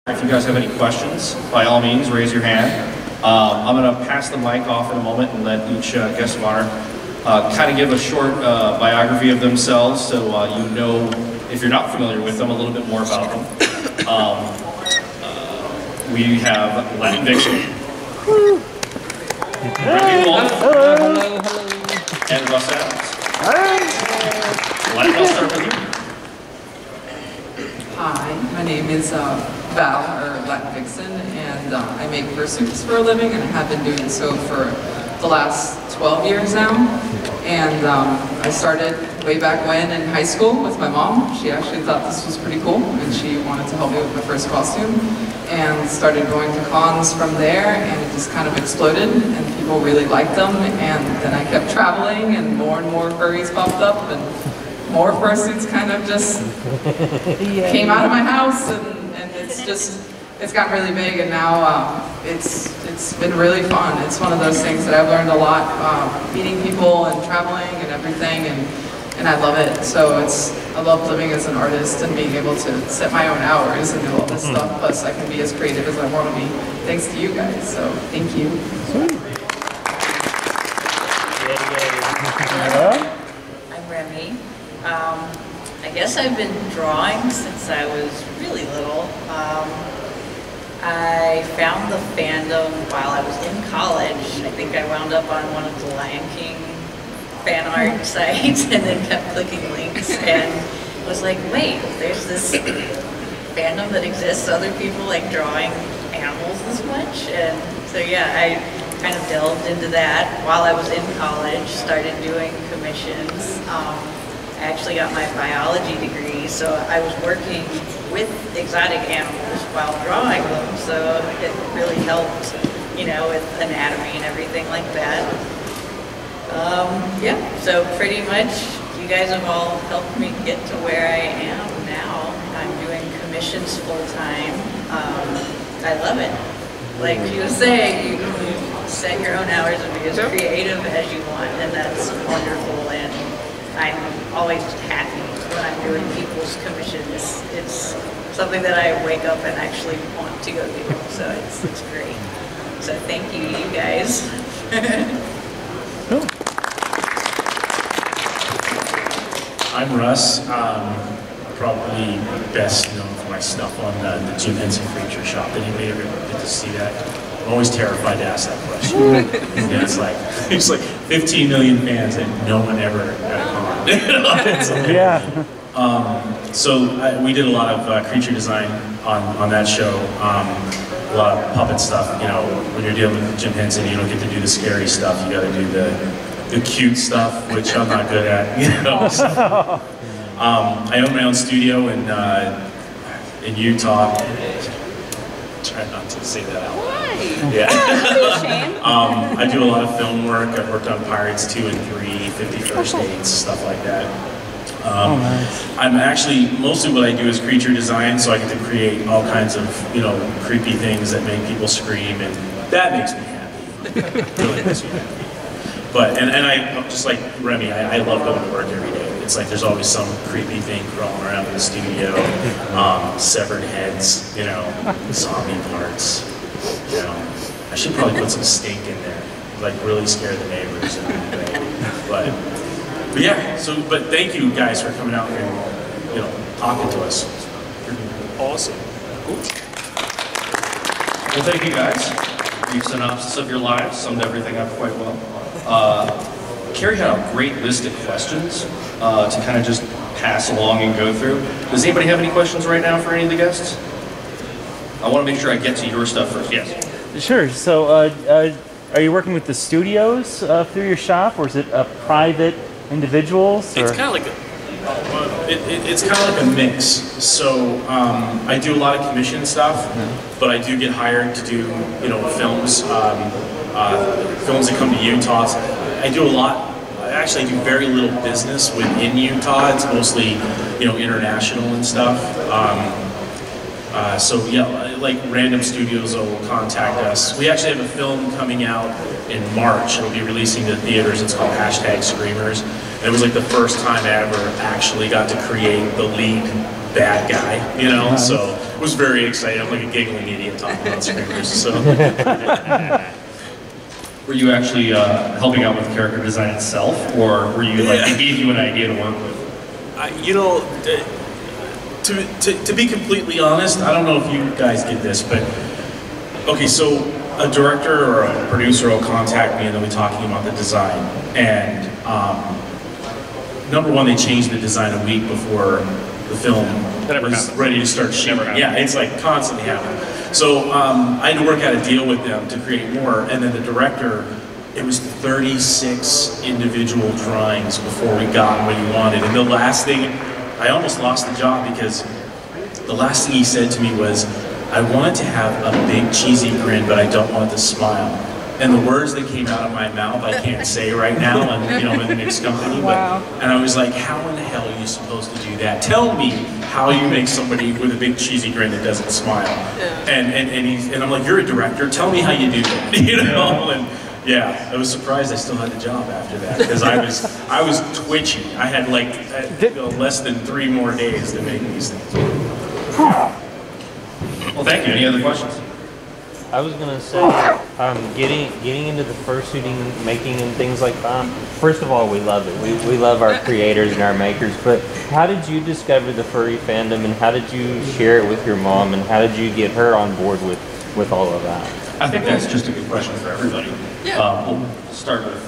If you guys have any questions, by all means, raise your hand. I'm going to pass the mic off in a moment and let each guest of honor kind of give a short biography of themselves so you know, if you're not familiar with them, a little bit more about them. We have Latin Vixen, Hello. and Russ Adams. I'll start with you. Hi, my name is Val, or Latin Vixen, and I make fursuits for a living, and I have been doing so for the last 12 years now. And I started way back when in high school with my mom. She actually thought this was pretty cool, and she wanted to help me with my first costume, and started going to cons from there, and it just kind of exploded, and people really liked them, and then I kept traveling, and more furries popped up, and more fursuits kind of just came out of my house, and it's gotten really big, and now it's been really fun. It's one of those things that I've learned a lot, meeting people and traveling and everything, and I love it. So I love living as an artist and being able to set my own hours and do all this stuff, plus I can be as creative as I want to be, thanks to you guys, so thank you. I'm Remy. I guess I've been drawing since I was really little. I found the fandom while I was in college. I think I wound up on one of the Lion King fan art sites and then kept clicking links and was like, wait, there's this fandom that exists, other people like drawing animals this much. And so yeah, I kind of delved into that while I was in college, started doing commissions. I actually got my biology degree, so I was working with exotic animals while drawing them, so it really helped, you know, with anatomy and everything like that. Yeah, so pretty much you guys have all helped me get to where I am now. I'm doing commissions full-time. I love it. Like you were saying, you can set your own hours and be as creative as you want, and that's wonderful. And I'm always happy when I'm doing people's commissions. It's something that I wake up and actually want to go do, so it's great. So thank you, you guys. Cool. I'm Russ. Probably best known for my stuff on the Jim Henson Creature Shop. Anybody ever get to see that? I'm always terrified to ask that question. Yeah, it's like 15 million fans and no one ever got on. Yeah. So we did a lot of creature design on that show. A lot of puppet stuff. You know, when you're dealing with Jim Henson, you don't get to do the scary stuff. You got to do the cute stuff, which I'm not good at. You know. So, I own my own studio in Utah. Try not to say that out loud. Why? Yeah. I do a lot of film work. I've worked on Pirates 2 and 3, 51st Dates, stuff like that. Nice. I'm actually, mostly what I do is creature design, so I get to create all kinds of, you know, creepy things that make people scream, and that makes me happy. Really makes me happy. But, and I'm just like Remy, I love going to work every day. It's like there's always some creepy thing crawling around in the studio, severed heads, you know, zombie parts, you know. I should probably put some stink in there, like really scare the neighbors and everything. But yeah, but thank you guys for coming out and, you know, talking to us. It's awesome. Cool. Well, thank you guys. Brief synopsis of your lives summed everything up quite well. Carrie had a great list of questions to kind of just pass along and go through. Does anybody have any questions right now for any of the guests? I want to make sure I get to your stuff first. Yes. Sure. So, are you working with the studios through your shop, or is it private individuals? Or? It's kind of like it's kind of like a mix. So I do a lot of commission stuff, but I do get hired to do, you know, films, films that come to Utah. I do a lot. Actually, I do very little business within Utah. It's mostly, you know, international and stuff. So yeah, like random studios will contact us. We actually have a film coming out in March. It'll be releasing to theaters. It's called #Screamers. And it was like the first time I ever actually got to create the lead bad guy, you know? So was very excited. I'm like a giggling idiot talking about screamers. So. Were you actually helping out with character design itself, or were you like, they gave you an idea to work with? You know, to be completely honest, I don't know if you guys get this, but okay, so a director or a producer will contact me and they'll be talking about the design. And number one, they change the design a week before the film was ready to start shooting. Yeah, it's like constantly happening. So I had to work out a deal with them to create more, and then the director, it was 36 individual drawings before we got what he wanted. And the last thing, I almost lost the job because the last thing he said to me was, I want it to have a big cheesy grin, but I don't want it to smile. And the words that came out of my mouth, I can't say right now, and you know, I'm in the mixed company. Wow. But, and I was like, how in the hell are you supposed to do that? Tell me how you make somebody with a big cheesy grin that doesn't smile. And I'm like, you're a director. Tell me how you do that. You know? And yeah, I was surprised I still had the job after that because I was twitchy. I had like less than 3 more days to make these things. Well, thank you. Any other questions? I was gonna say, getting into the fursuiting, making and things like that. First of all, we love it. We love our creators and our makers. But how did you discover the furry fandom, and how did you share it with your mom, and how did you get her on board with all of that? I think that's just a good question for everybody. Yeah. We'll start with.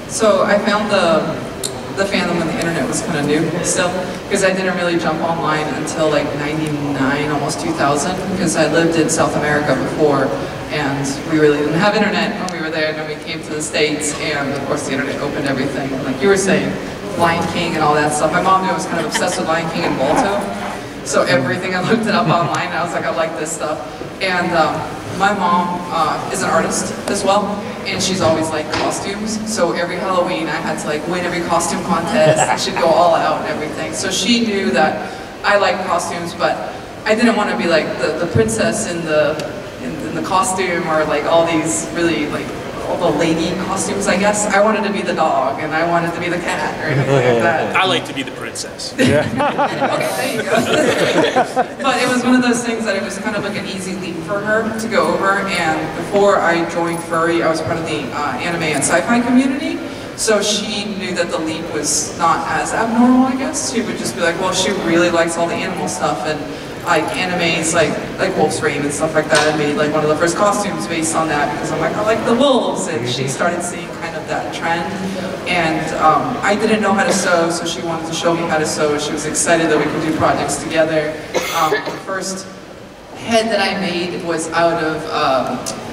So I found the fandom when the internet was kind of new still, because I didn't really jump online until like 99, almost 2000, because I lived in South America before, and we really didn't have internet when we were there, and then we came to the States, and of course the internet opened everything. Like you were saying, Lion King and all that stuff. My mom was kind of obsessed with Lion King and Balto, so everything I looked it up online, I was like, I like this stuff. And my mom is an artist as well, and she's always liked costumes. So every Halloween I had to like win every costume contest. I should go all out and everything. So she knew that I liked costumes, but I didn't want to be like the princess in the costume, or like all these really like all the lady costumes, I guess. I wanted to be the dog, and I wanted to be the cat, or anything like that. I like to be the princess. Okay, there you go. But it was one of those things that it was kind of like an easy leap for her to go over, and before I joined furry, I was part of the anime and sci-fi community, so she knew that the leap was not as abnormal, I guess. She would just be like, well, she really likes all the animal stuff, and like animes like Wolf's Rain and stuff like that. I made like one of the first costumes based on that because I'm like, I like the wolves, and she started seeing kind of that trend. And I didn't know how to sew, so she wanted to show me how to sew. She was excited that we could do projects together. The first head that I made was out of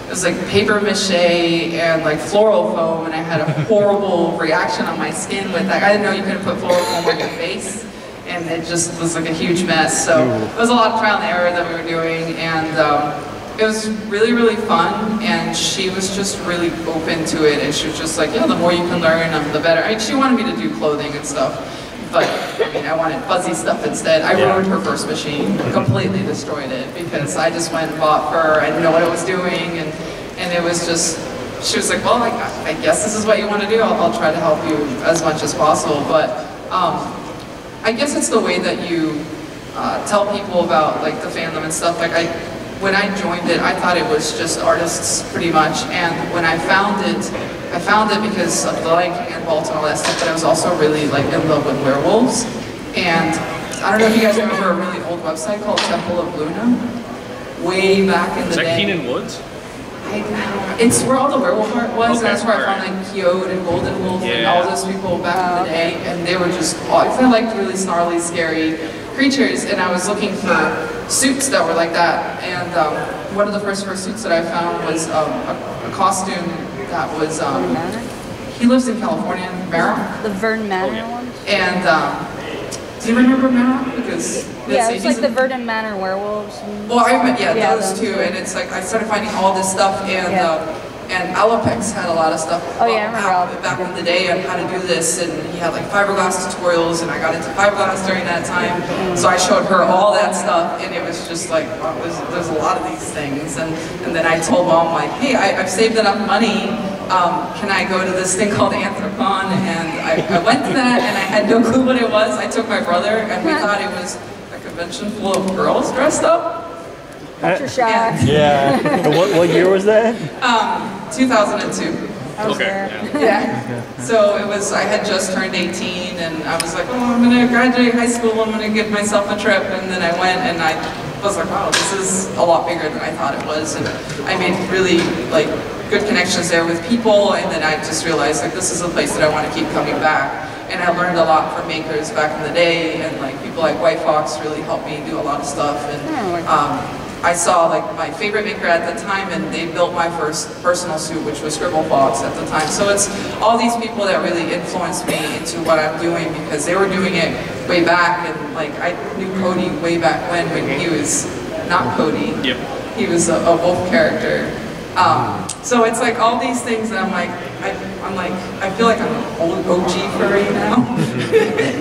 it was like paper mache and like floral foam, and I had a horrible reaction on my skin with that. I didn't know you could put floral foam on your face, and it just was like a huge mess. So it was a lot of trial and error that we were doing, and it was really, really fun, and she was just really open to it, and she was just like, yeah, the more you can learn, the better. I mean, she wanted me to do clothing and stuff, but I mean, I wanted fuzzy stuff instead. I ruined her first machine, completely destroyed it, because I just went and bought fur, I didn't know what I was doing, and it was just, she was like, well, I guess this is what you want to do, I'll try to help you as much as possible. But I guess it's the way that you tell people about like the fandom and stuff. Like when I joined it, I thought it was just artists pretty much, and when I found it because of the Lion King and Balto and all that stuff, but I was also really like in love with werewolves. And I don't know if you guys remember a really old website called Temple of Luna, way back in the day. Is that Keenan Woods? It's where all the werewolf art was, and that's where I found like Kyode and Golden Wolf and all those people back in the day, and they were just, I liked really snarly, scary creatures, and I was looking for suits that were like that, and one of the first suits that I found was a costume that was, he lives in California, Merrick. The Vern Manor ones? And, do you remember Merrick? Because yeah, it's like the Verdun Manor werewolves. Well, those two, and it's like I started finding all this stuff, and Alopex had a lot of stuff back in the day on how to do this, and he had like fiberglass tutorials, and I got into fiberglass during that time, so I showed her all that stuff, and it was just like, wow, there's a lot of these things, and then I told Mom like, hey, I've saved enough money can I go to this thing called Anthropon? And I went to that, and I had no clue what it was. I took my brother, and we thought it was a convention full of girls dressed up. Culture shock. Yeah. What year was that? 2002. I was Okay, there. Yeah. So it was, I had just turned 18 and I was like, oh, I'm gonna graduate high school, I'm gonna give myself a trip. And then I went and I was like, wow, this is a lot bigger than I thought it was. And I made really like good connections there with people. And then I just realized like, this is a place that I want to keep coming back. And I learned a lot from makers back in the day. And like people like White Fox really helped me do a lot of stuff. And I saw like my favorite maker at the time, and they built my first personal suit, which was Scribble Fox at the time. So it's all these people that really influenced me into what I'm doing, because they were doing it way back, and like I knew Cody way back when he was not Cody. Yep. He was a wolf character. So it's like all these things that I'm like, I feel like I'm an old OG furry now.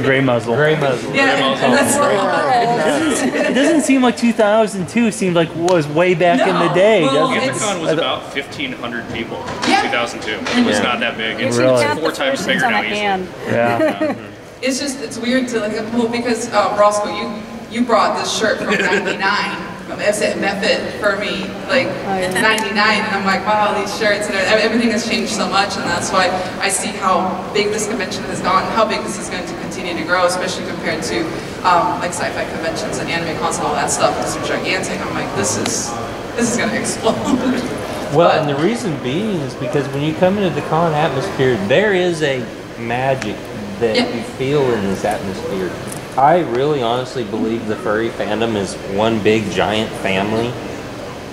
Gray muzzle. Gray muzzle. Yeah, and that's It doesn't seem like 2002 seemed like was way back in the day. Well, doesn't it? MFF was about 1,500 people in Yeah. 2002. It was not that big. It's Really? Count the 4 times persons bigger on now a easily. hand. Yeah. It's just, it's weird to like, well, because Roscoe, you brought this shirt from '99. MFF for me, like yeah. '99, and I'm like, wow, these shirts, and everything has changed so much, and that's why I see how big this convention has gone, how big this is going to continue to grow, especially compared to like sci-fi conventions and anime cons and all that stuff. It's gigantic. I'm like, this is going to explode. Well, and the reason being is because when you come into the con atmosphere, there is a magic that Yep. you feel in this atmosphere. I really honestly believe the furry fandom is one big giant family,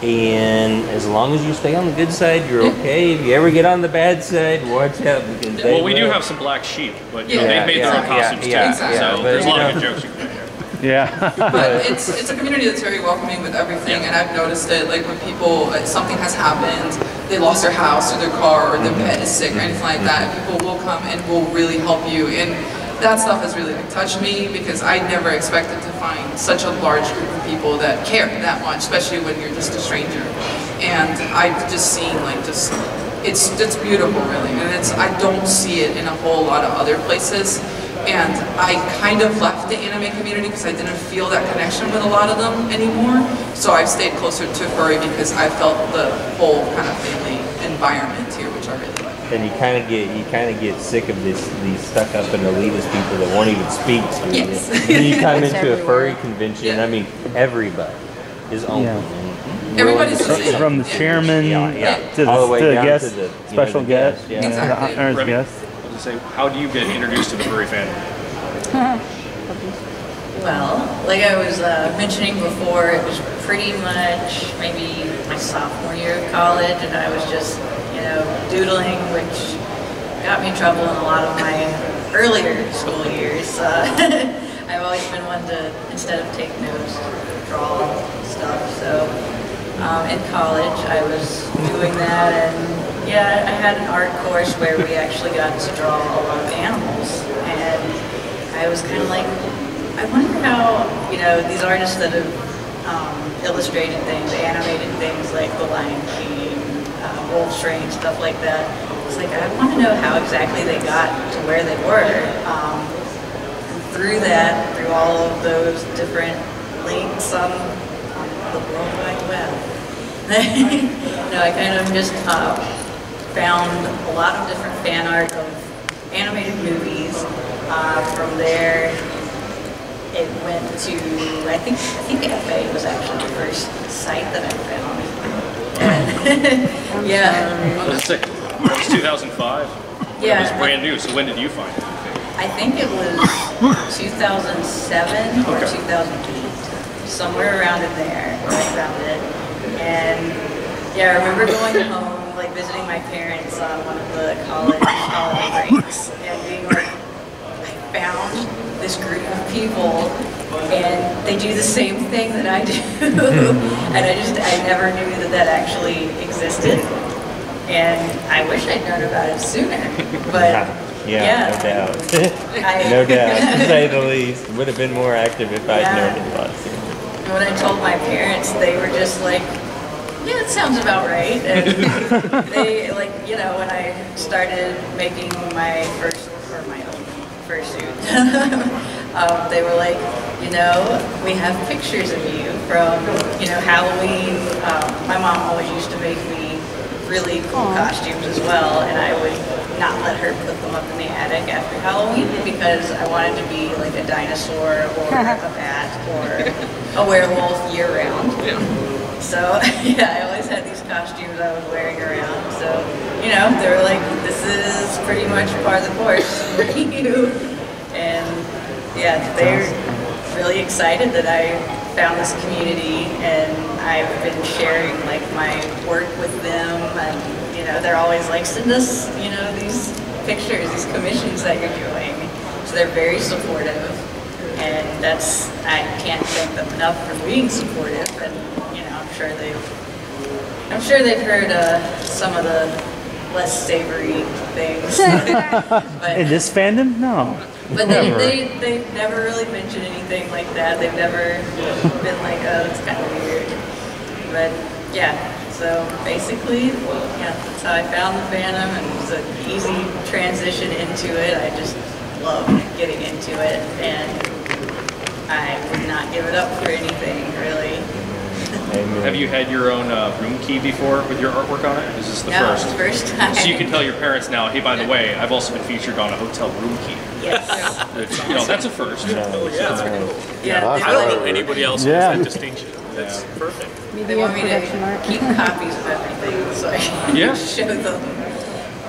and as long as you stay on the good side, you're okay. If you ever get on the bad side, watch out, because they Well, we do will. have some black sheep, but you Yeah. know, they've made their own costumes too. exactly. So but, there's a you lot of know, good jokes you can make here. Yeah. But it's a community that's very welcoming with everything, and I've noticed it, like when people, something has happened, they lost their house or their car or their pet is sick or anything like that, people will come and will really help you. And that stuff has really like touched me, because I never expected to find such a large group of people that care that much, especially when you're just a stranger. And I've just seen like it's beautiful really, and I don't see it in a whole lot of other places. And I kind of left the anime community because I didn't feel that connection with a lot of them anymore. So I've stayed closer to furry because I felt the whole kind of family environment here, which I really like. And you kind of get sick of these stuck up and elitist people that won't even speak to you. Yes. And then you come It's into a furry everywhere. convention, Yeah. I mean, everybody is open. Yeah. And Everybody's the willing to- same. From the chairman Yeah. to All the way the down guest, to the special guest, yeah. Exactly. the honors Remy, guest. I was gonna say, how do you get introduced to the furry fandom? Well, like I was mentioning before, it was pretty much maybe my sophomore year of college, and I was just, doodling, which got me in trouble in a lot of my earlier school years. I've always been one to, instead of take notes, draw stuff. So in college, I was doing that, and yeah, I had an art course where we actually got to draw a lot of animals, and I was kind of like, I wonder how, these artists that have illustrated things, animated things like The Lion King, Wolf's Rain, stuff like that. It's like, I want to know how exactly they got to where they were. Through all of those different links on the World Wide Web. I kind of just found a lot of different fan art of animated movies. From there, it went to, I think FA was actually the first site that I found. And yeah. Let's say, it was 2005. Yeah. It was brand new, so when did you find it? I think it was 2007 or Okay. 2008, somewhere around in there where I found it. And yeah, I remember going home, like visiting my parents on one of the college holiday breaks, and being like, I found this group of people, and they do the same thing that I do. And I never knew that actually existed. And I wish I'd known about it sooner, but Yeah, no doubt. No doubt, to say the least. Would have been more active if I'd known it a lot sooner. When I told my parents, they were just like, yeah, that sounds about right. And they, like, you know, when I started making my first, or my own fursuit, they were like, you know, we have pictures of you from, you know, Halloween. My mom always used to make me really cool costumes as well, and I would not let her put them up in the attic after Halloween because I wanted to be like a dinosaur or a bat or a werewolf year round. Yeah. So yeah, I always had these costumes I was wearing around. So, you know, they were like, this is pretty much part of the course for you. And yeah, they're really excited that I found this community, and I've been sharing like my work with them, and you know, they're always like, send us, you know, these pictures, these commissions that you're doing. So they're very supportive, and I can't thank them enough for being supportive. And you know, I'm sure they've heard some of the less savory things. But, In this fandom? No. but they never really mentioned anything like that. They've never been like, oh, that's kind of weird. But yeah, so basically, yeah, that's how I found the fandom, and it was an easy transition into it. I just love getting into it, and I would not give it up for anything, really. Have you had your own room key before with your artwork on it? Is this the No, first? it's the first time. So you can tell your parents now, hey, by the way, I've also been featured on a hotel room key. Yes. You know, that's a first. Yeah, I don't know anybody else who has that distinction. That's perfect. they want me to keep copies of everything, so I can show them.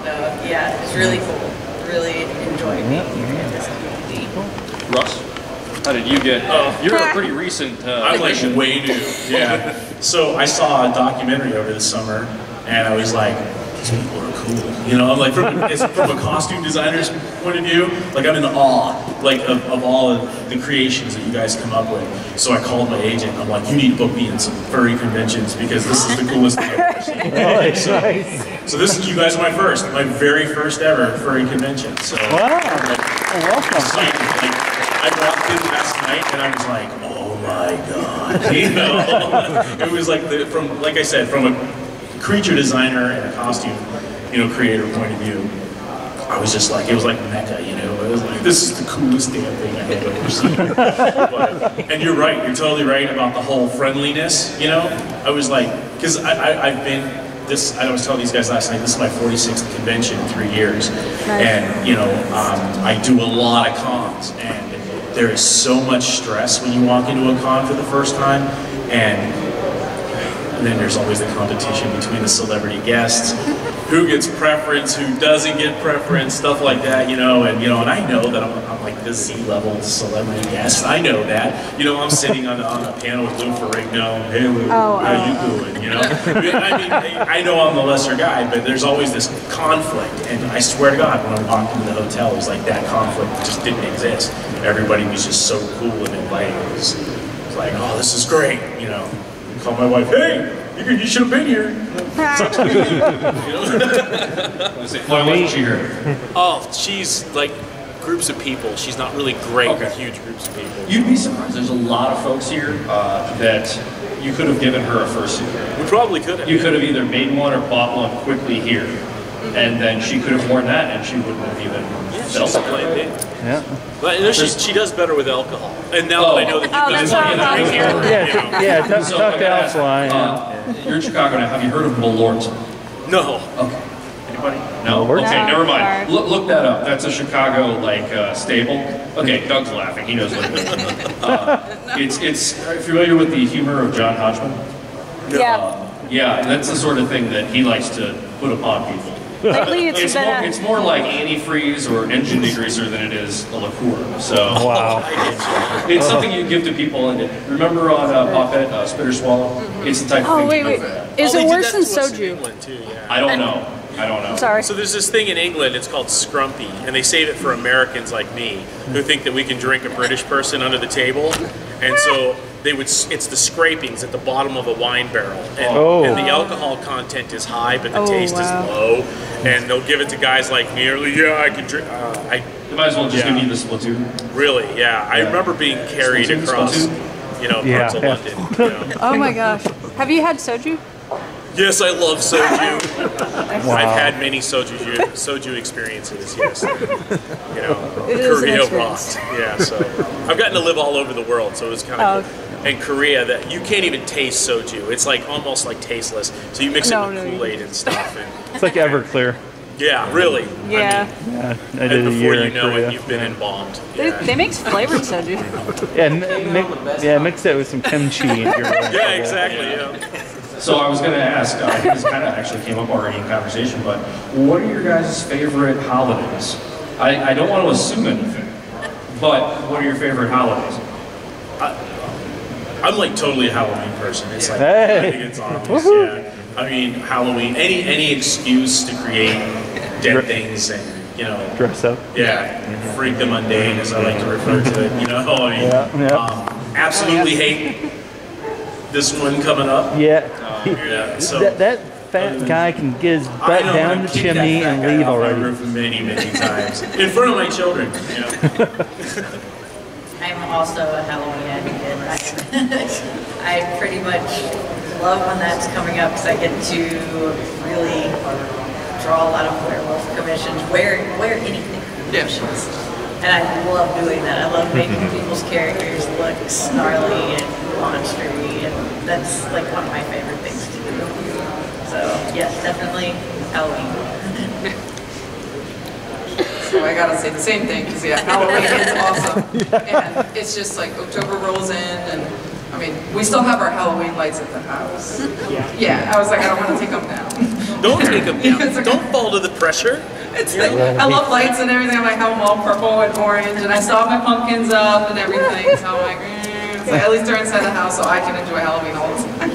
So yeah, it's really cool. Really enjoy being here in this community. Russ, how did you get? You're a pretty recent. I'm like way new. Yeah. So I saw a documentary over the summer, and I was like, these people are cool. You know, I'm like, from a costume designer's point of view, like I'm in awe, like of all of the creations that you guys come up with. So I called my agent. I'm like, you need to book me in some furry conventions because this is the coolest thing I've ever seen. So this is, you guys are my very first ever furry convention. So Welcome. excited. Like, I walked in last night and I was like, oh my god. You know, it was like like I said, from a creature designer and a costume, you know, creator point of view, I was just like, it was like Mecca, you know. It was like, this is the coolest damn thing I have ever seen. And you're right, you're totally right about the whole friendliness, you know. I was like, because I've been, I was telling these guys last night, this is my 46th convention in 3 years. And, you know, I do a lot of cons, and there is so much stress when you walk into a con for the first time, and then there's always the competition between the celebrity guests, who gets preference, who doesn't get preference, stuff like that, you know, and I know that I'm like the Z-level celebrity guest. I know that, you know, I'm sitting on a panel with Lou Ferrigno. Hey Lou, how you doing? You know, I mean, I know I'm the lesser guy, but there's always this conflict, and I swear to God, when I walked into the hotel, it was like that conflict just didn't exist. Everybody was just so cool and inviting. It was like, oh, this is great, you know. Call my wife, hey, you should have been here. Sucks to be you. Why wasn't she here? Oh, she's like groups of people. She's not really great with huge groups of people. You'd be surprised. There's a lot of folks here that you could have given her a fursuit. We probably could have. You could have either made one or bought one quickly here, and then she could have worn that, and she wouldn't have even felt it. Yeah. But you know, she does better with alcohol. And now that I know that you've been that's here, Talk to Alpha. You're in Chicago now. Have you heard of Malort? No. Okay. Anybody? No? Malort? Okay, never mind. Sorry. Look that up. That's a Chicago, stable. Okay, Doug's laughing. He knows what it is. It's are you familiar with the humor of John Hodgman? Yeah. Yeah, that's the sort of thing that he likes to put upon people. Lately it's It's more like antifreeze or engine degreaser than it is a liqueur. So Wow. it's something you give to people. And remember on Buffett, Spit or Swallow? It's the type of thing wait, you wait. go for that. Is they it did worse that than to us in soju? England too, yeah. I don't know. Sorry. So there's this thing in England, it's called scrumpy, and they save it for Americans like me, who think that we can drink a British person under the table, and so it's the scrapings at the bottom of a wine barrel, and the alcohol content is high, but the taste is low, and they'll give it to guys like me, or I can drink, You might as well just give me the Splatoon. Really, yeah. I remember being carried Splatoon, across, Splatoon. parts of London. You know. Oh my gosh. Have you had soju? Yes, I love soju. I've had many soju experiences. Yes, you know, It is an Korea experience. rocked. Yeah, so I've gotten to live all over the world, so it was kind of cool. And Korea, that you can't even taste soju. It's like almost like tasteless. So you mix it with Kool-Aid and stuff. And, It's like Everclear. yeah, really. Yeah. Yeah, I And did a before year you in know Korea. it, you've been embalmed. They, Yeah. they make flavored soju. Yeah, mix it with some kimchi. And you're really Yeah, exactly. Yeah. So I was going to ask, I think this kind of actually came up already in conversation, but what are your guys' favorite holidays? I don't want to assume anything, but what are your favorite holidays? I'm like totally a Halloween person. It's like Hey. I think it's obvious. Yeah. I mean, Halloween. Any excuse to create dead things and dress up. Yeah, freak the mundane, as I like to refer to it. You know, I mean, absolutely hate this one coming up. Yeah. Yeah. So That fat guy can get his I butt know, down I'm the kicking chimney that and fat guy leave off my already. roof many times in front of my children. You know? I'm also a Halloween advocate. I pretty much love when that's coming up because I get to really draw a lot of werewolf commissions, wear anything commissions. And I love doing that. I love making people's characters look snarly and monstery, and that's like one of my favorite things to do. So yes, definitely Halloween. So I gotta say the same thing, because Halloween is awesome. And it's just like October rolls in, and I mean, we still have our Halloween lights at the house. Yeah, I was like, I don't want to take them down. Don't take them down. It's like- Don't fall to the pressure. It's like, I love lights and everything. I have them all purple and orange, and I still have my pumpkins up and everything. So I'm like, it's like, at least they're inside the house, so I can enjoy Halloween all the time.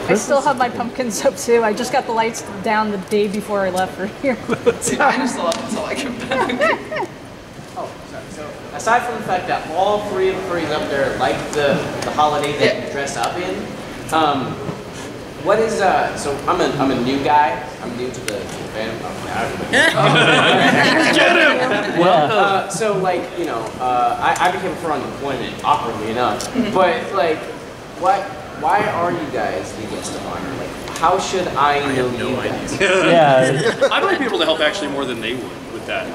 I still have my pumpkins up too. I just got the lights down the day before I left for here. See, mine are still up until I get back. Oh, sorry. So aside from the fact that all three of the furries up there like the holiday that you dress up in, what is so I'm a new guy. I'm new to the fandom. Get him! Well, So like I became a fur on deployment awkwardly enough, but like why are you guys the guest of honor? Like how should I know you guys? yeah. I might be able to help actually more than they would with that.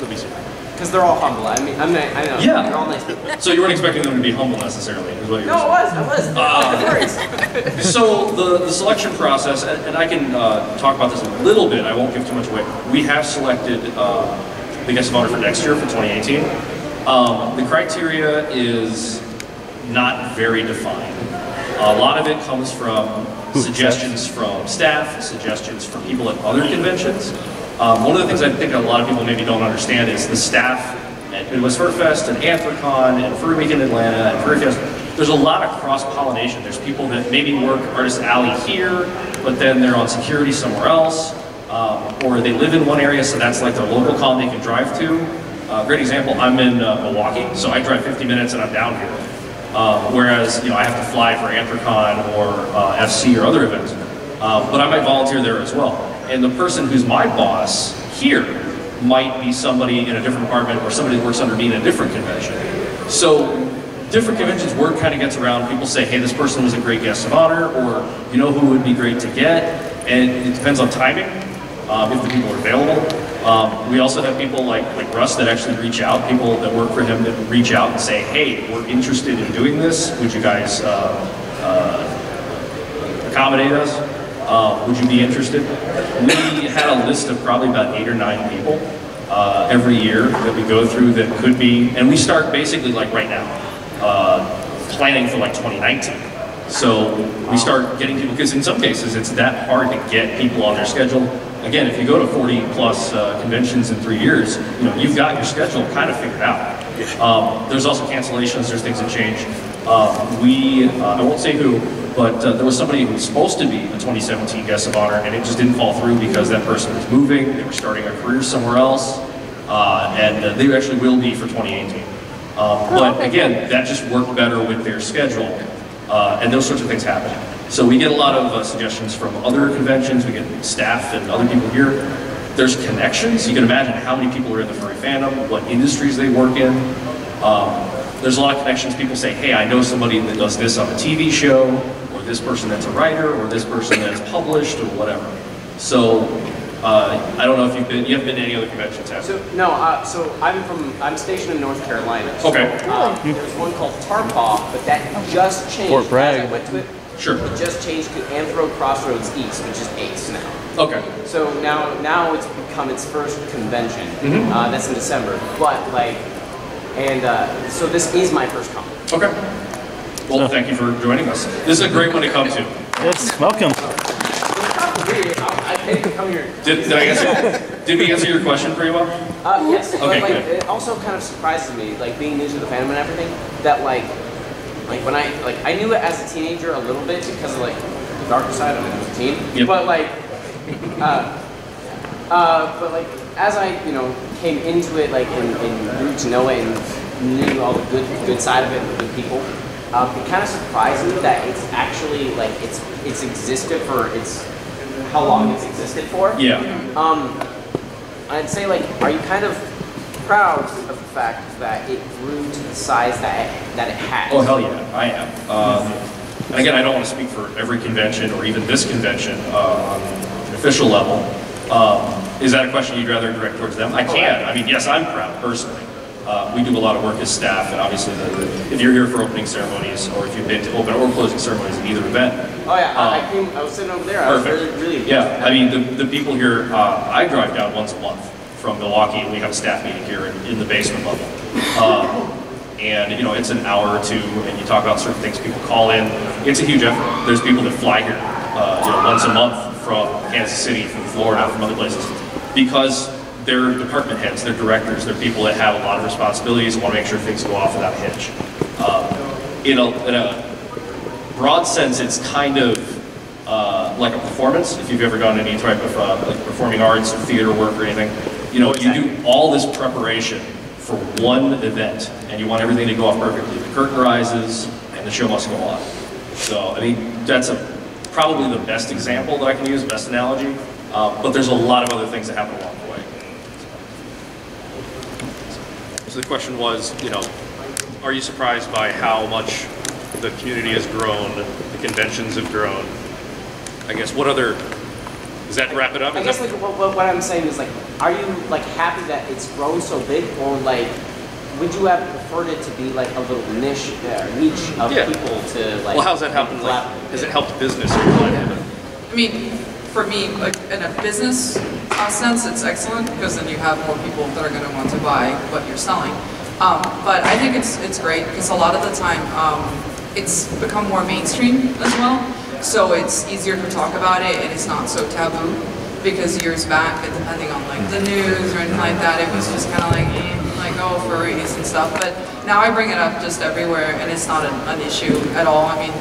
Let me see. Because they're all humble. I mean, I know. Yeah. They're all nice people. So you weren't expecting them to be humble necessarily, is what you're No, saying. I was. They're furries. So the selection process, and I can talk about this a little bit, I won't give too much away. We have selected the guest of honor for next year, for 2018. The criteria is not very defined. A lot of it comes from suggestions from staff, suggestions from people at other conventions. One of the things I think a lot of people maybe don't understand is the staff at Midwest Fur Fest and Anthrocon and Furry Week in Atlanta and Furry Fest. There's a lot of cross-pollination. There's people that maybe work Artist Alley here, but then they're on security somewhere else, or they live in one area, so that's like their local con they can drive to. Great example, I'm in Milwaukee, so I drive 50 minutes and I'm down here. Whereas, I have to fly for Anthrocon or FC or other events. But I might volunteer there as well. And the person who's my boss here might be somebody in a different department or somebody that works under me in a different convention. So different conventions, word kind of gets around. People say, hey, this person was a great guest of honor, or you know who would be great to get. And it depends on timing, if the people are available. We also have people like Russ that actually reach out, people that work for him that reach out and say, hey, we're interested in doing this. Would you guys accommodate us? Would you be interested? We had a list of probably about 8 or 9 people every year that we go through that could be, and we start basically like right now, planning for like 2019. So we start getting people, because in some cases it's that hard to get people on their schedule. Again, if you go to 40 plus conventions in 3 years, you've got your schedule kind of figured out. There's also cancellations, there's things that change. I won't say who, but there was somebody who was supposed to be a 2017 guest of honor, and it just didn't fall through because that person was moving, they were starting a career somewhere else, and they actually will be for 2018. But again, that just worked better with their schedule, and those sorts of things happen. So we get a lot of suggestions from other conventions, we get staff and other people here. There's connections. You can imagine how many people are in the furry fandom, what industries they work in. There's a lot of connections. People say, hey, I know somebody that does this on a TV show, or this person that's a writer, or this person that's published, or whatever. So I don't know if you haven't been to any other conventions, have you? So no, so I'm stationed in North Carolina. So, Okay. There's one called Tarpaw, but that just changed. Fort Bragg. As I went to it. Sure. It just changed to Anthro Crossroads East, which is Ace now. Okay. So now it's become its first convention. Mm-hmm. That's in December. But so this is my first con. Okay. Well, thank you for joining us. This is a great one to come to. Yes, welcome. I paid to come here. Did we answer your question pretty well? Yes. Okay, But good. it also kind of surprises me, like being new to the fandom and everything, that like when I knew it as a teenager a little bit because of like the darker side. I mean, I was a teen. Yep. But as I came into it and grew to know it and knew all the good side of it, the good people. It kind of surprised me that it's actually like it's existed for how long it's existed for. Yeah. I'd say are you kind of proud of the fact that it grew to the size that it has? Oh, hell yeah, I am. And again, I don't want to speak for every convention or even this convention on an official level. Is that a question you'd rather direct towards them? I can. I mean, yes, I'm proud personally. We do a lot of work as staff, and obviously, if you're here for opening ceremonies, or if you've been to open or closing ceremonies at either event. Oh yeah, I was sitting over there. Perfect. I was really yeah. I mean, the people here. I drive down once a month from Milwaukee, and we have a staff meeting here in the basement level. And it's an hour or two, and you talk about certain things. People call in. It's a huge effort. There's people that fly here, once a month from Kansas City, from Florida, from other places, because they're department heads, they're directors, they're people that have a lot of responsibilities and want to make sure things go off without a hitch. In a broad sense, it's kind of like a performance. If you've ever done any type of like performing arts or theater work or anything, you do all this preparation for one event, and you want everything to go off perfectly. The curtain rises, and the show must go on. So, I mean, that's probably the best example that I can use, best analogy. But there's a lot of other things that happen along the way. So the question was, are you surprised by how much the community has grown, the conventions have grown? I guess does that wrap it up? I guess what I'm saying is are you happy that it's grown so big, or would you have preferred it to be a little niche of people to Well, how's that happened? Has it helped business? I mean, for me, in a business sense, it's excellent because then you have more people that are going to want to buy what you're selling. But I think it's great because a lot of the time it's become more mainstream as well. So it's easier to talk about it and it's not so taboo. Because years back, depending on the news or anything like that, it was just kind of oh, furries and stuff. But now I bring it up just everywhere, and it's not an issue at all. I mean,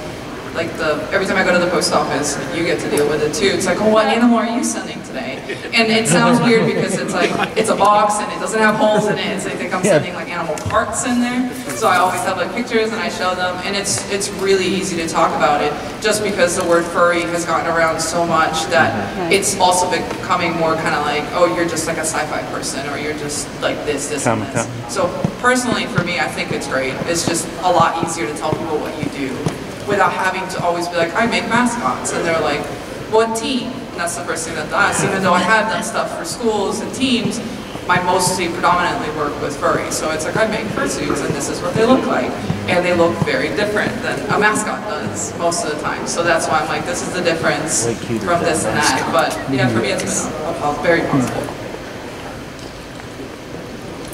every time I go to the post office, you get to deal with it too. It's oh, what animal are you sending today? And it sounds weird because it's it's a box and it doesn't have holes in it, and so they think I'm sending animal parts in there. So I always have pictures and I show them, and it's really easy to talk about it, just because the word furry has gotten around so much that it's also becoming more kind of oh, you're just a sci-fi person, or you're just this, and this. So personally, for me, I think it's great. It's just a lot easier to tell people what you do, without having to always be I make mascots, and they're what team? And that's the first thing that does. Even though I have done stuff for schools and teams, I mostly predominantly work with furries. So it's I make fursuits, and this is what they look like. And they look very different than a mascot does most of the time. So that's why I'm this is the difference from this and that. But yeah, for me it's been very positive.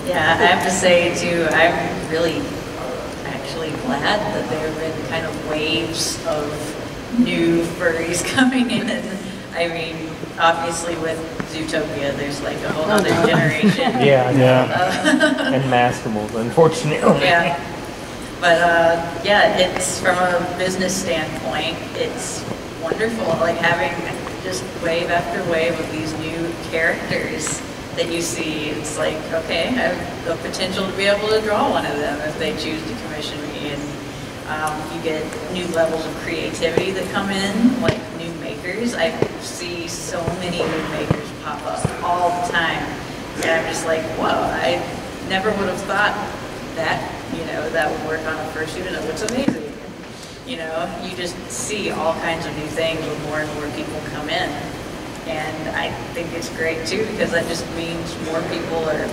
Yeah, I have to say too, I'm really actually glad that there have been kind of waves of new furries coming in. I mean, obviously with Zootopia, there's a whole other generation. And Mastimals, unfortunately. Yeah. But it's from a business standpoint, it's wonderful. Having just wave after wave of these new characters that you see. It's okay, I have the potential to be able to draw one of them if they choose to commission me. And you get new levels of creativity that come in, new makers. I see so many new makers pop up all the time. And I'm just wow, I never would have thought that, that would work on a fursuit, and it looks amazing. You know, you just see all kinds of new things when more and more people come in. And I think it's great too, because that just means more people are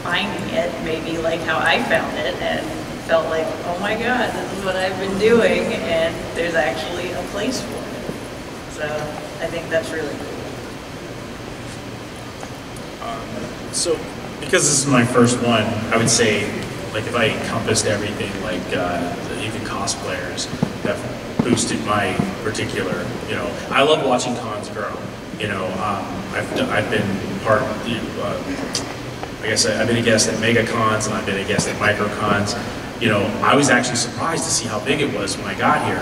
finding it, maybe like how I found it and felt like, oh my God, this is what I've been doing, and there's actually a place for it. So I think that's really cool. So, because this is my first one, I would say, like, if I encompassed everything, like, even cosplayers have boosted my particular, you know, I love watching cons grow. You know, I've been part, I guess I've been a guest at mega cons and I've been a guest at micro cons. You know, I was actually surprised to see how big it was when I got here.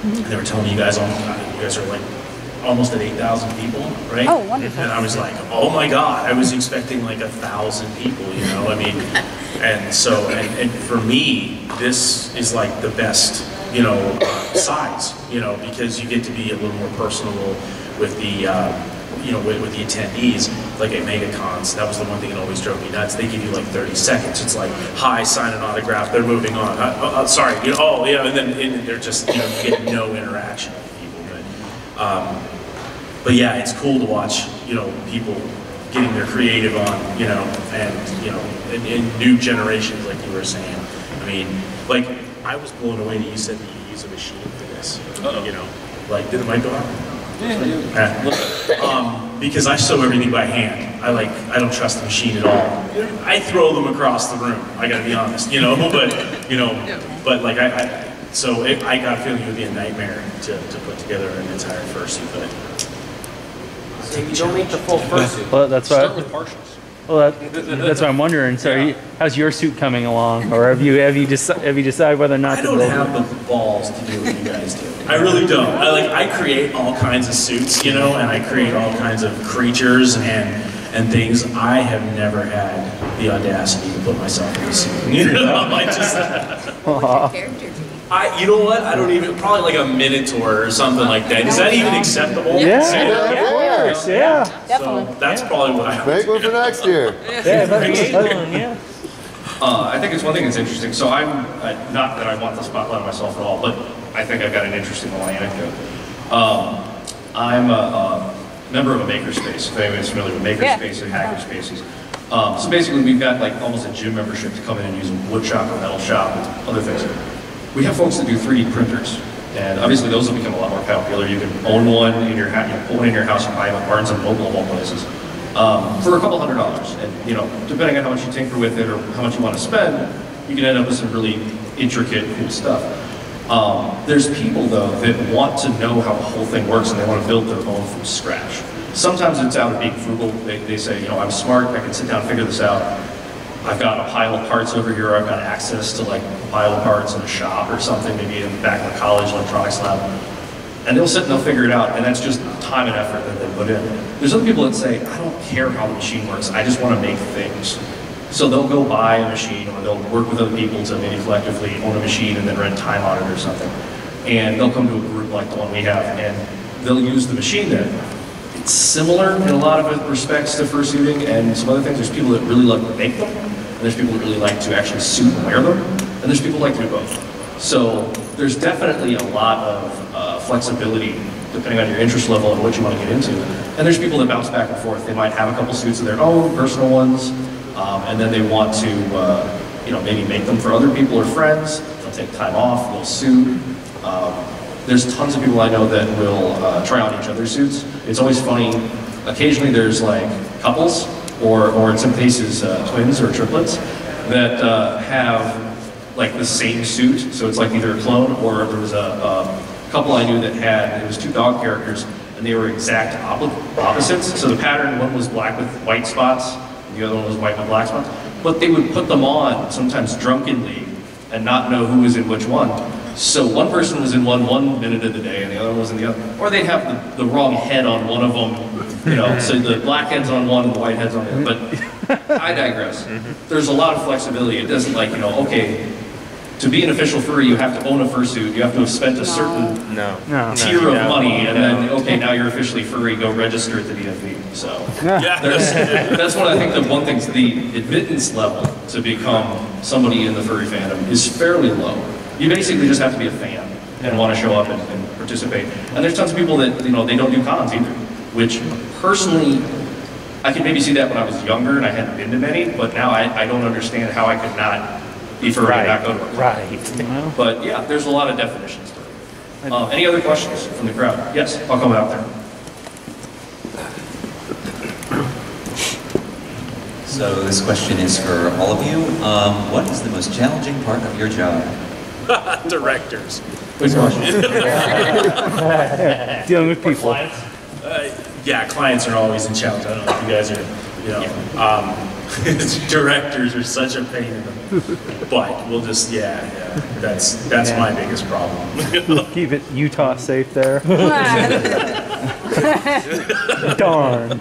And they were telling me you guys are like almost at 8,000 people, right? Oh, wonderful. And I was like, oh my God, I was expecting like 1,000 people, you know, I mean, and so, and for me, this is like the best, you know, size, you know, because you get to be a little more personable with the, you know, with the attendees, like at MegaCons. That was the one thing that always drove me nuts. They give you like 30 seconds. It's like, hi, sign an autograph. They're moving on. Sorry, you know, oh yeah, and then they're just, you know, you get no interaction with people. But yeah, it's cool to watch, you know, people getting their creative on, you know, and you know, in new generations, like you were saying. I mean, like I was blown away that you said that you use a machine for this. You know, like did the mic go out? Because I sew everything by hand. I don't trust the machine at all. I throw them across the room. I gotta be honest, you know. But you know, but like I got a feeling it would be a nightmare to put together an entire fursuit. But So you don't make the full fursuit. Well, that's Start what. with partials. Well, that's what I'm wondering. So, how's your suit coming along, or have you decided whether or not I to don't build have the balls to do what you guys do. I really don't. I create all kinds of suits, you know, and I create all kinds of creatures and things. I have never had the audacity to put myself in a suit. You know, I just. What's your character be? You know what? I don't even. Probably like a Minotaur or something like that. Is that even acceptable? Yeah, of course, yeah. Definitely. So that's probably what I. Big one for next year. Yeah, yeah. I think it's one thing that's interesting. So I'm, not that I want the spotlight on myself at all, but I think I've got an interesting little anecdote. I'm a member of a makerspace, if anybody's familiar with makerspace and hackerspaces. So basically we've got like almost a gym membership to come in and use a wood shop, a metal shop, and other things. We have folks that do 3D printers. And obviously those have become a lot more popular. You can own one in your house, you buy them at Barnes and Noble of all places. For a couple $100s, and you know, depending on how much you tinker with it or how much you want to spend, you can end up with some really intricate, cool stuff. There's people though that want to know how the whole thing works and they want to build their own from scratch. Sometimes it's out of being frugal. They say, you know, I'm smart, I can sit down and figure this out. I've got a pile of parts over here, I've got access to like a pile of parts in a shop or something, maybe in the back of the college electronics lab. And they'll sit and they'll figure it out, and that's just time and effort that they put in. There's other people that say, I don't care how the machine works, I just want to make things. So they'll go buy a machine, or they'll work with other people to maybe collectively own a machine and then rent time on it or something. And they'll come to a group like the one we have, and they'll use the machine there. It's similar in a lot of respects to fursuiting and some other things. There's people that really like to make them, and there's people that really like to actually suit and wear them, and there's people that like to do both. So there's definitely a lot of flexibility depending on your interest level and what you want to get into. And there's people that bounce back and forth. They might have a couple suits of their own, personal ones, and then they want to, you know, maybe make them for other people or friends. They'll take time off, they'll suit. There's tons of people I know that will try on each other's suits. It's always funny. Occasionally there's like couples, or in some cases twins or triplets, that have like the same suit. So it's like either a clone, or there was a couple I knew that had, it was two dog characters, and they were exact opposites. So the pattern, one was black with white spots, and the other one was white with black spots. But they would put them on, sometimes drunkenly, and not know who was in which one. So one person was in one minute of the day, and the other one was in the other. Or they'd have the wrong head on one of them, you know, so the black head's on one and the white head's on the other. But I digress. There's a lot of flexibility. It doesn't like, you know, okay, to be an official furry, you have to own a fursuit. You have to have spent a certain tier of money, and then, okay, now you're officially furry, go register at the DFV. So that's what I think the one thing, the admittance level to become somebody in the furry fandom is fairly low. You basically just have to be a fan. and want to show up and participate. And there's tons of people that, you know, they don't do cons either, which personally, I could maybe see that when I was younger and I hadn't been to many, but now I don't understand how I could not be furry and not go to a con. Right. But yeah, there's a lot of definitions to it. Any other questions from the crowd? Yes, I'll come out there. So this question is for all of you. What is the most challenging part of your job? Directors. Please question. Dealing with people. Yeah, clients are always a challenge. I don't know if you guys are, you know, directors are such a pain in the, but we'll just, that's my biggest problem. Keep it Utah safe there. Darn.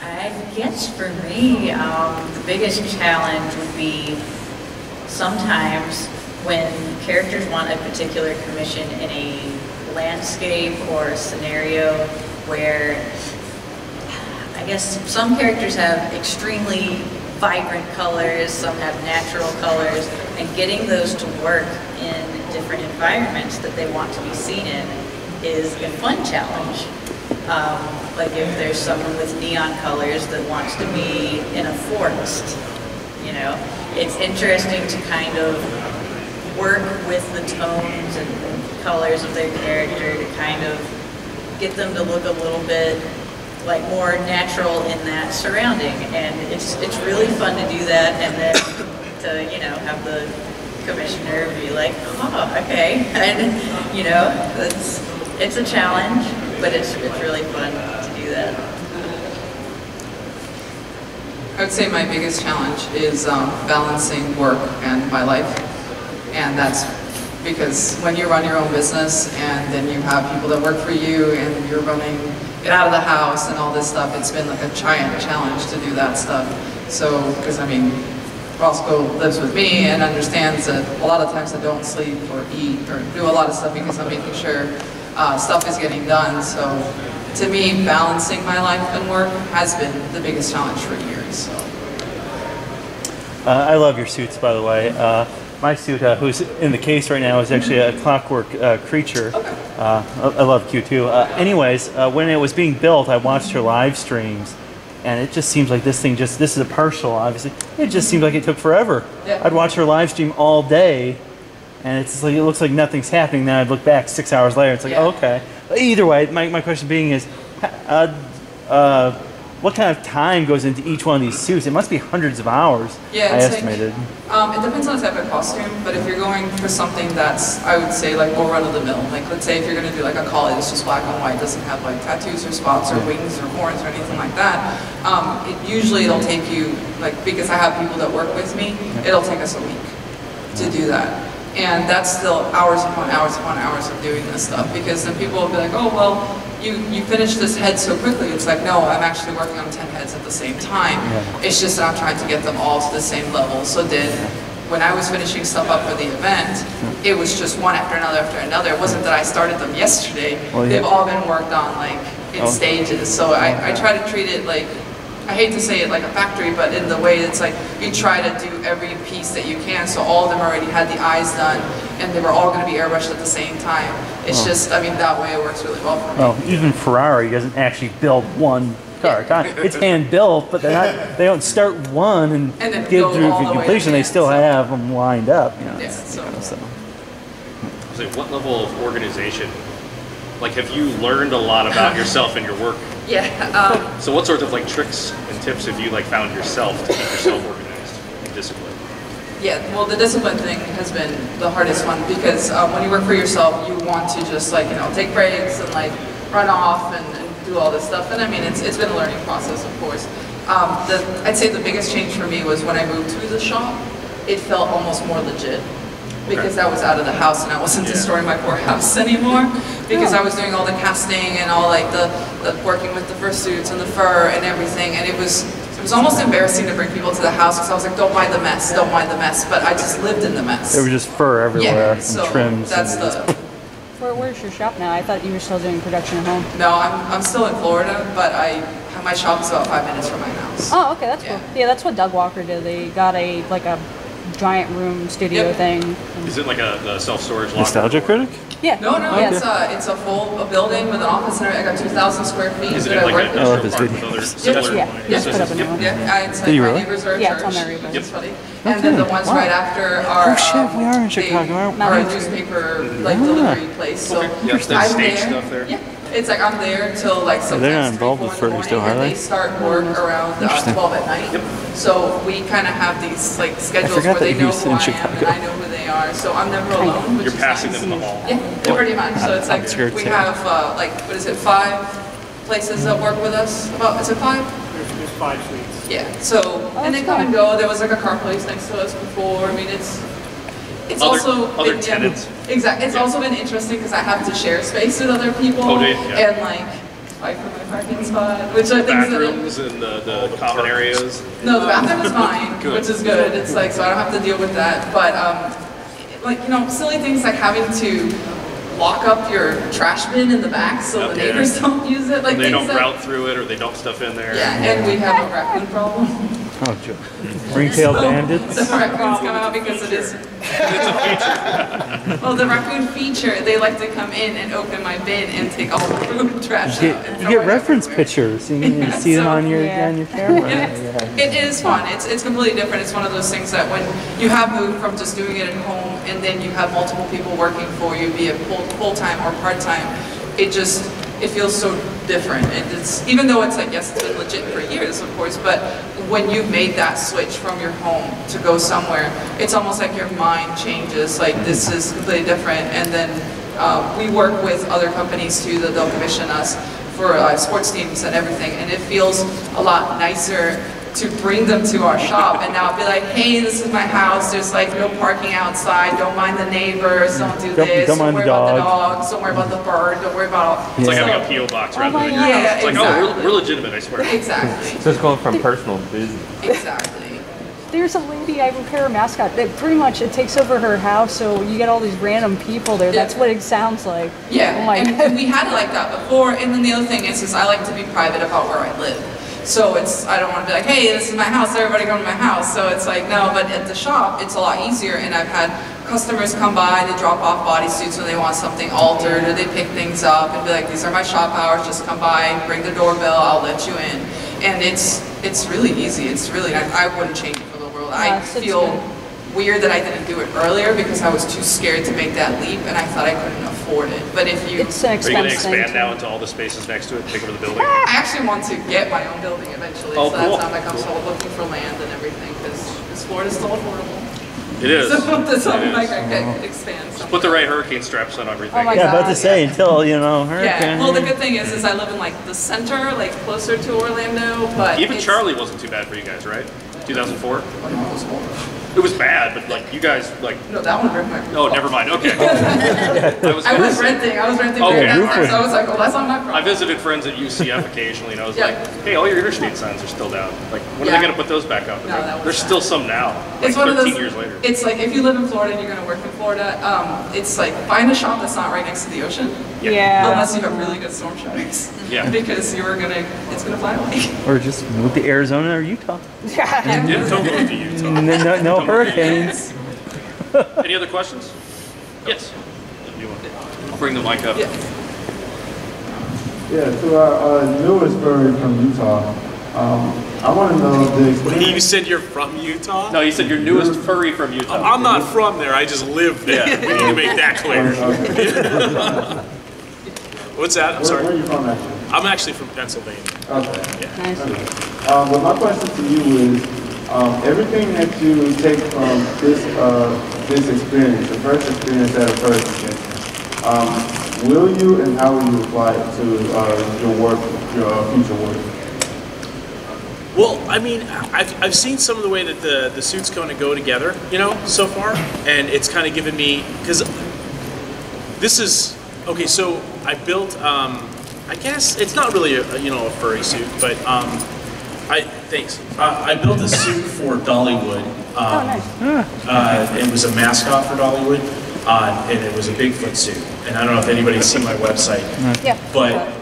I guess for me, the biggest challenge would be sometimes when characters want a particular commission in a landscape or a scenario where I guess some characters have extremely vibrant colors, some have natural colors, and getting those to work in different environments that they want to be seen in is a fun challenge. Like if there's someone with neon colors that wants to be in a forest, you know, it's interesting to kind of work with the tones and colors of their character to kind of get them to look a little bit like more natural in that surrounding, and it's really fun to do that, and then to, you know, have the commissioner be like, oh, okay, and you know, it's a challenge, but it's really fun to do that. I would say my biggest challenge is balancing work and my life, and that's because when you run your own business and then you have people that work for you and you're running, get out of the house and all this stuff, it's been like a giant challenge to do that stuff. So, because I mean, Roscoe lives with me and understands that a lot of times I don't sleep or eat or do a lot of stuff because I'm making sure stuff is getting done. So to me, balancing my life and work has been the biggest challenge for years. So. I love your suits, by the way. My suit, who's in the case right now, is actually a clockwork creature. I love Q2. Anyways, when it was being built, I watched her live streams, and it just seems like this thing this is a partial, obviously. It just seems like it took forever. Yeah. I'd watch her live stream all day, and it's like it looks like nothing's happening. Then I'd look back 6 hours later, it's like, oh, okay. Either way, my question being is, what kind of time goes into each one of these suits? It must be hundreds of hours, yeah, I estimated. It depends on the type of costume, but if you're going for something that's, I would say, like more run-of-the-mill, like let's say if you're going to do like a collie that's just black and white, doesn't have like tattoos or spots or wings or horns or anything like that, usually it'll take you, like because I have people that work with me, it'll take us a week to do that. And that's still hours upon hours upon hours of doing this stuff, because then people will be like, oh, well, you finished this head so quickly. It's like, no, I'm actually working on 10 heads at the same time. It's just that I'm trying to get them all to the same level. So then when I was finishing stuff up for the event, it was just one after another after another. It wasn't that I started them yesterday. They've all been worked on like in stages. So I try to treat it like, I hate to say it like a factory, but in the way it's like you try to do every piece that you can, so all of them already had the eyes done and they were all going to be airbrushed at the same time. It's just, I mean, that way it works really well for me. Well, even Ferrari doesn't actually build one car. It's hand built, but they don't start one and then get go through all the way to completion. the They end, still have them lined up. You know, Yeah, so. So what level of organization? Like, have you learned a lot about yourself and your work? Yeah. So what sorts of like tricks and tips have you like found yourself to keep yourself organized and disciplined? Yeah, well, the discipline thing has been the hardest one, because when you work for yourself, you want to just like, you know, take breaks and like run off and do all this stuff. And I mean, it's been a learning process, of course. I'd say the biggest change for me was when I moved to the shop. It felt almost more legit, because I was out of the house and I wasn't destroying my poor house anymore, because I was doing all the casting and all like the working with the fursuits and the fur and everything, and it was almost embarrassing to bring people to the house because I was like, don't mind the mess, don't mind the mess, but I just lived in the mess. There was just fur everywhere and so trims. That's Where's your shop now? I thought you were still doing production at home. No, I'm still in Florida, but my shop is about 5 minutes from my house. Oh, okay, that's cool. Yeah, that's what Doug Walker did. They got a giant room studio Yep. thing. Is it like a self-storage locker? Nostalgia critic? Yeah. No, Yeah. it's a full building with an office center. I got 2,000 square feet Is it that in I like work an with. I love his industrial park with videos. other similar Yeah, yeah, put up a new one. Yeah, it's Did like you my really? neighbors are a Yeah, it's church. on there, Reba. It's funny. And then the ones right after are Oh, shit, we are in Chicago, aren't we? are a newspaper like delivery place. So Yeah, there's I'm stage there. stuff there. Yeah. It's like I'm there till like sometimes they're not involved 3, with 4 in the furries still, morning, are and they? they start work around 12 at night. So we kind of have these like schedules forgot where they that he know was who in I am Chicago. and I know who they are. So I'm never alone. Which You're is passing nice. them in the hall. Yeah, pretty much. So it's like Outskirts, we yeah. have like what is it, 5 places that work with us? About is it 5? There's 5 suites. Yeah. So and they come and go. There was like a car place next to us before. I mean it's Other- also other been, tenants. Exactly. It's also been interesting because I have to share space with other people. Oh, do you? Yeah. And like fight for my parking spot, which I think is Bathrooms and the common areas. no, the bathroom is mine, Good. which is good. It's like so I don't have to deal with that. But like silly things like having to lock up your trash bin in the back so the Okay. neighbors don't use it. Like They things don't that, route through it or they dump stuff in there. Yeah, and we have a raccoon problem. Oh, Joe. Retail So bandits? the raccoons come out because it is. It's a feature. Well, the raccoon feature, they like to come in and open my bin and take all the food trash You out. and get, throw you get it reference everywhere. pictures. You can see them So- on your camera. It is fun. It's completely different. It's one of those things that when you have moved from just doing it at home and then you have multiple people working for you, be it full-time or part-time, it feels so different. And it's, even though it's like, yes, it's been legit for years, of course, but when you've made that switch from your home to go somewhere, it's almost like your mind changes. Like, this is completely different. And then we work with other companies too that they'll commission us for sports teams and everything. And it feels a lot nicer to bring them to our shop and now be like, hey, this is my house, there's like no parking outside, don't mind the neighbors, don't do this, don't mind worry the about the dog. dogs, don't worry about the bird, don't worry about all. It's like So- having a P.O. box rather my than your God. house. Yeah, It's like, exactly. we're legitimate, I swear. Exactly, So it's going from personal to business. exactly. There's a lady, I repair a mascot, that pretty much it takes over her house, so you get all these random people there. Yeah. That's what it sounds like. Yeah, Oh my and God. we had it like that before, and then the other thing is I like to be private about where I live. So I don't want to be like, hey, this is my house, everybody come to my house. So it's like, no, but at the shop, it's a lot easier, and I've had customers come by, they drop off bodysuits when they want something altered, or they pick things up and be like, these are my shop hours, just come by, ring the doorbell, I'll let you in. And it's really easy, it's really, I wouldn't change it for the world. I Yes, it's feel good. weird that I didn't do it earlier because I was too scared to make that leap, and I thought I couldn't afford it. But if you... It's an Are you going to expense thing. expand now into all the spaces next to it, take over the building? I actually want to get my own building eventually, Oh, so that's cool. how I come to looking for land and everything, because Florida's still affordable. It is. So that's It something is. like I could expand. Just put the right hurricane straps on everything. Oh my Yeah, about God. to say, until, hurricane. Yeah, well the good thing is I live in like the center, like closer to Orlando, but Even it's- Charlie wasn't too bad for you guys, right? 2004? Oh, no, it was horrible. It was bad, but like you guys, like, No, that one broke my roof. oh, never mind. Okay. I was renting Okay, very alright. so I was like, well, that's not my problem. I visited friends at UCF occasionally, and I was Yeah. like, "Hey, all your interstate signs are still down. Like, when are Yeah. they going to put those back up?" No, that was There's bad. still some now. Like It's one of 13 those. years later. It's like if you live in Florida and you're going to work in Florida, it's like find a shop that's not right next to the ocean. Yeah. Unless you have really good storm shutters. Yeah. Because it's gonna fly away. Or just move to Arizona or Utah. Yeah, don't go to Utah. No hurricanes. Any other questions? Yes. You want? I'll bring the mic up. Yeah. Yeah, to our newest furry from Utah, I want to know the experience. You said you're from Utah? No, you said your newest furry from Utah. I'm not from there, I just live there. We need to make that clear. Okay. What's that? I'm Where are sorry. you from, actually? I'm actually from Pennsylvania. Okay. Nice. But my question to you is, everything that you take from this experience, the first experience at a first experience, will you and how will you apply it to your work, your future work? Well, I mean, I've seen some of the way that the suits kind of go together, so far, and it's kind of given me, because this is, okay, so I built, I guess, it's not really a furry suit, but thanks. I built a suit for Dollywood. It was a mascot for Dollywood, and it was a Bigfoot suit. And I don't know if anybody's seen my website, Yeah. but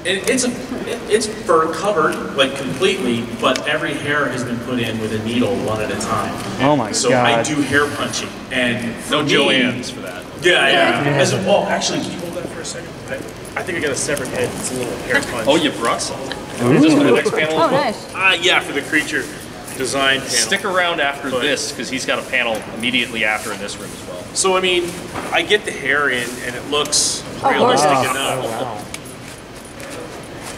it's fur covered, like completely, but every hair has been put in with a needle one at a time. Oh my so God. I do hair punching, and No for me- Joanne's for that. Yeah. Well, actually, can you hold that for a second? I think I got a severed head. It's a little hair punch. Oh, you brought some. Is this for the next panel Oh, as well? nice. Yeah, for the creature design panel. Stick around after But- this, because he's got a panel immediately after in this room as well. So, I mean, I get the hair in, and it looks Oh, realistic gorgeous. enough. wow.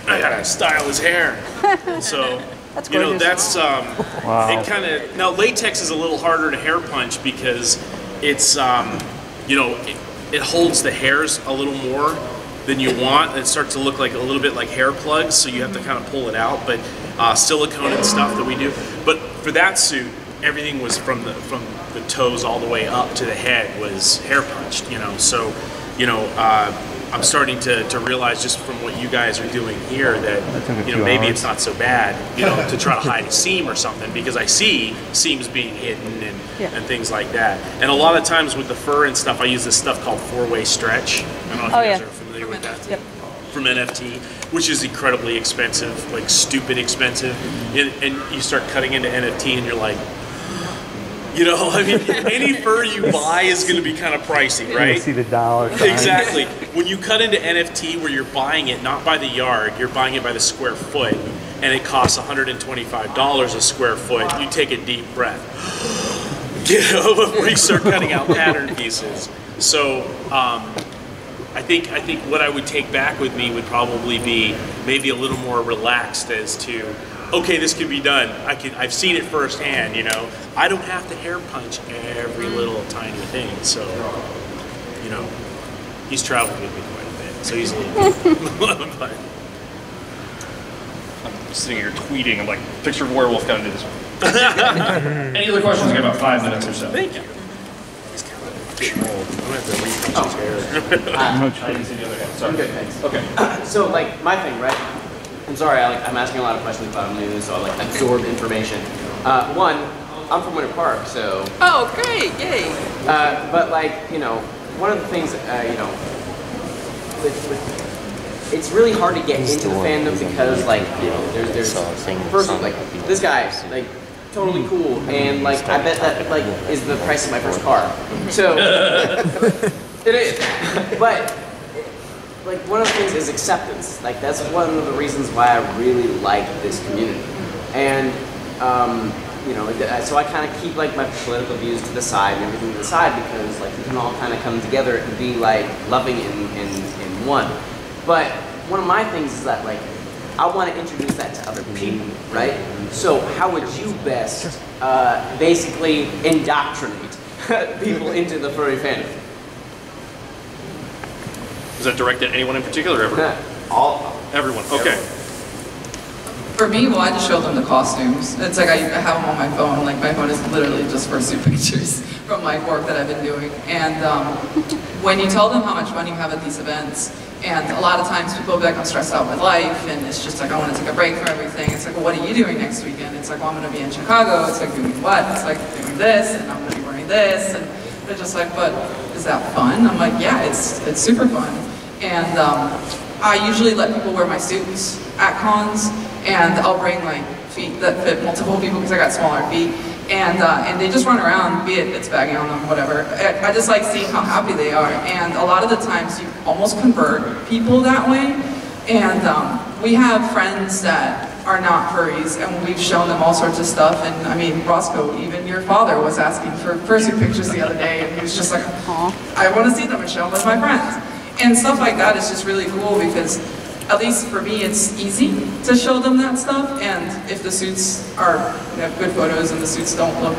I gotta style his hair. So, That's you know, gorgeous. that's, Wow. it kind of, now latex is a little harder to hair punch because it's, you know, it holds the hairs a little more than you want, and it starts to look like a little bit like hair plugs, so you have to kind of pull it out, but silicone and stuff that we do. But for that suit, everything was from the toes all the way up to the head was hair punched, you know, so, you know, I'm starting to realize just from what you guys are doing here that, took a you know, few maybe hours. it's not so bad, you know, to try to hide a seam or something, because I see seams being hidden and things like that. And a lot of times with the fur and stuff, I use this stuff called four-way stretch. I don't know if Oh, you guys yeah. are familiar with that. Yep. From NFT, which is incredibly expensive, like stupid expensive. And you start cutting into NFT and you're like, you know, I mean, any fur you buy is going to be kind of pricey, You right? see the dollar sign. Exactly. When you cut into NFT where you're buying it not by the yard, you're buying it by the square foot, and it costs $125 a square foot, you take a deep breath. You know, before you start cutting out pattern pieces. So, I think what I would take back with me would probably be maybe a little more relaxed as to, okay, this can be done. I've seen it firsthand, you know. I don't have to hair punch every little tiny thing. So, you know, he's traveled with me quite a bit. So he's a little but, I'm sitting here tweeting. I'm like, picture of werewolf coming to this. Any other questions? We got about 5 minutes or so. thank you. He's kind of old. I'm gonna have to retouch his hair. I didn't see the other hand. Sorry. I'm good, thanks. Okay. So, like, my thing, right? I'm sorry, I'm asking a lot of questions, but I'm new, so I like absorb information. One, I'm from Winter Park, so. Oh, great, yay. But like, you know, one of the things, you know, it's really hard to get into the fandom because, like, you know, there's first, like, this guy's like totally cool, and like, I bet that like is the price of my first car. So it is, but. Like, one of the things is acceptance. Like, that's one of the reasons why I really like this community. And, you know, so I kind of keep, like, my political views to the side and everything to the side because, like, we can all kind of come together and be, like, loving in one. But one of my things is that, like, I want to introduce that to other people, right? So how would you best basically indoctrinate people into the furry fandom? Is that directed at anyone in particular or everyone? All. Everyone. Okay. For me, well, I just show them the costumes. It's like I have them on my phone. Like my phone is literally just for suit pictures from my work that I've been doing. And when you tell them how much fun you have at these events, and a lot of times people will be like, I'm stressed out with life, and it's just like, I want to take a break from everything. It's like, well, what are you doing next weekend? It's like, well, I'm going to be in Chicago. It's like, doing what? It's like, doing this, and I'm going to be wearing this. And they're just like, but is that fun? I'm like, yeah, it's super fun. And I usually let people wear my suits at cons, and I'll bring like feet that fit multiple people because I got smaller feet, and they just run around, be it it's bagging on them, whatever. I just like seeing how happy they are, and a lot of the times you almost convert people that way. And we have friends that are not furries, and we've shown them all sorts of stuff. And I mean, Roscoe, even your father was asking for fursuit pictures the other day, and he was just like, I want to see them and show them with my friends. And stuff like that is just really cool because, at least for me, it's easy to show them that stuff. And if the suits have good photos and the suits don't look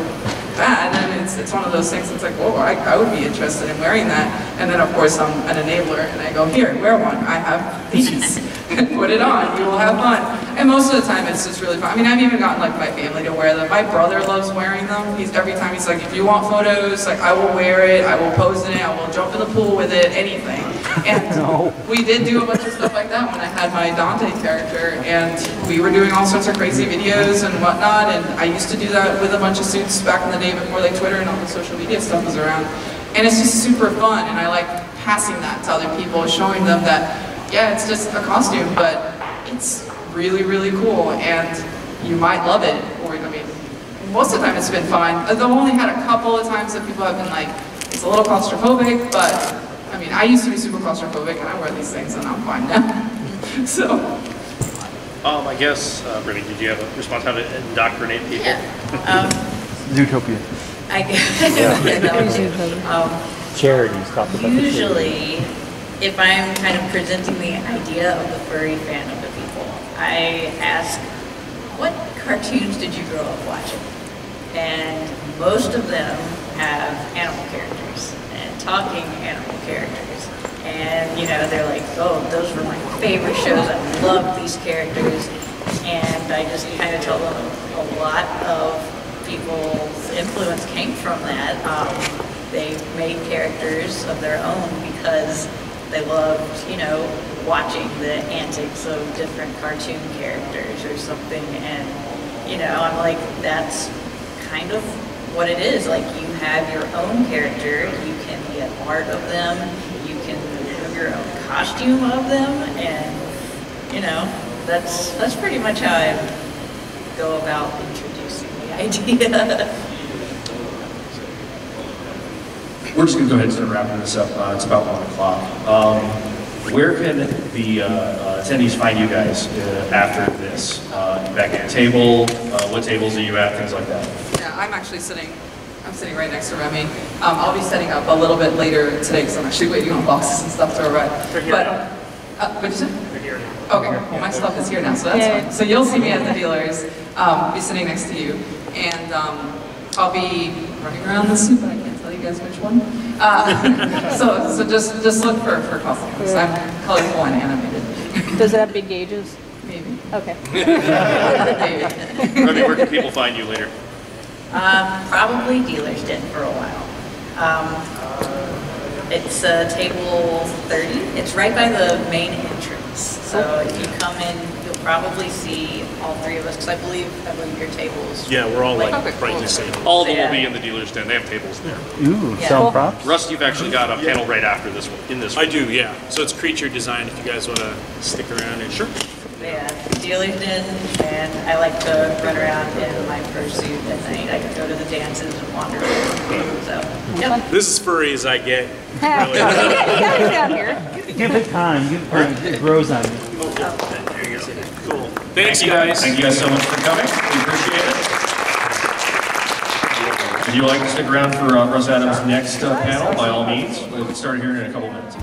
bad, then it's one of those things that's like, whoa, I would be interested in wearing that. And then, of course, I'm an enabler, and I go, here, wear one. I have these. Put it on. You will have fun. And most of the time, it's just really fun. I mean, I've even gotten, like, my family to wear them. My brother loves wearing them. Every time he's like, if you want photos, like, I will wear it. I will pose in it. I will jump in the pool with it. Anything. And we did do a bunch of stuff like that when I had my Dante character, and we were doing all sorts of crazy videos and whatnot, and I used to do that with a bunch of suits back in the day before like Twitter and all the social media stuff was around. And it's just super fun, and I like passing that to other people, showing them that yeah, it's just a costume, but it's really, really cool, and you might love it, or, I mean, most of the time it's been fine. I've only had a couple of times that people have been like, it's a little claustrophobic, but, I mean, I used to be super claustrophobic, and I wear these things, and I'm fine now. So. I guess, Brittany, did you have a response how to indoctrinate people? Yeah. Zootopia. I guess. Charities, talk about the Usually, if I'm kind of presenting the idea of the furry fandom to people, I ask, what cartoons did you grow up watching? And most of them have animal characters and talking animal characters. And, you know, they're like, oh, those were my favorite shows. I love these characters. And I just kind of tell them a lot of people's influence came from that. They made characters of their own because they loved, you know, watching the antics of different cartoon characters or something. And, you know, I'm like, that's kind of what it is. Like, you have your own character, you can get art of them, you can do your own costume of them, and, you know, that's pretty much how I go about introducing the idea. We're just going to go ahead and start wrapping this up. It's about 1 o'clock. Where can the attendees find you guys after this? Back at a table? What tables are you at? Things like that. Yeah, I'm sitting right next to Remy. I'll be setting up a little bit later today because I'm actually waiting on boxes and stuff to arrive. But, what'd you say? They're here now. Okay, well, my stuff is here now, so that's fine. So you'll see me at the dealers, be sitting next to you, and I'll be running around the suit, but I can't tell you guys which one. So just look for costumes. I'm colorful and animated. Does it have big gauges? Maybe. Okay. Maybe. Remy, where can people find you later? Probably Dealer's Den for a while. It's table 30. It's right by the main entrance. So if you come in, you'll probably see all three of us, because I believe your tables. Yeah, we're all like Okay, right cool. the same. All of them will be in the dealer's den. They have tables there. Ooh, Yeah. sell props? Russ, you've actually got a panel right after this one. In this one. I do, yeah. So it's creature design if you guys want to stick around and sure. Yeah, Dealer's Den, and I like to run around in my fursuit at night. I can go to the dances and wander around. So, yep. This is furry as I get. You got it down here. Give it time. It grows on you. There you go. Cool. Thanks, you guys. Thank you guys so much for coming. We appreciate it. Would you like to stick around for Russ Adams' next panel? By all means. We'll get started here in a couple minutes.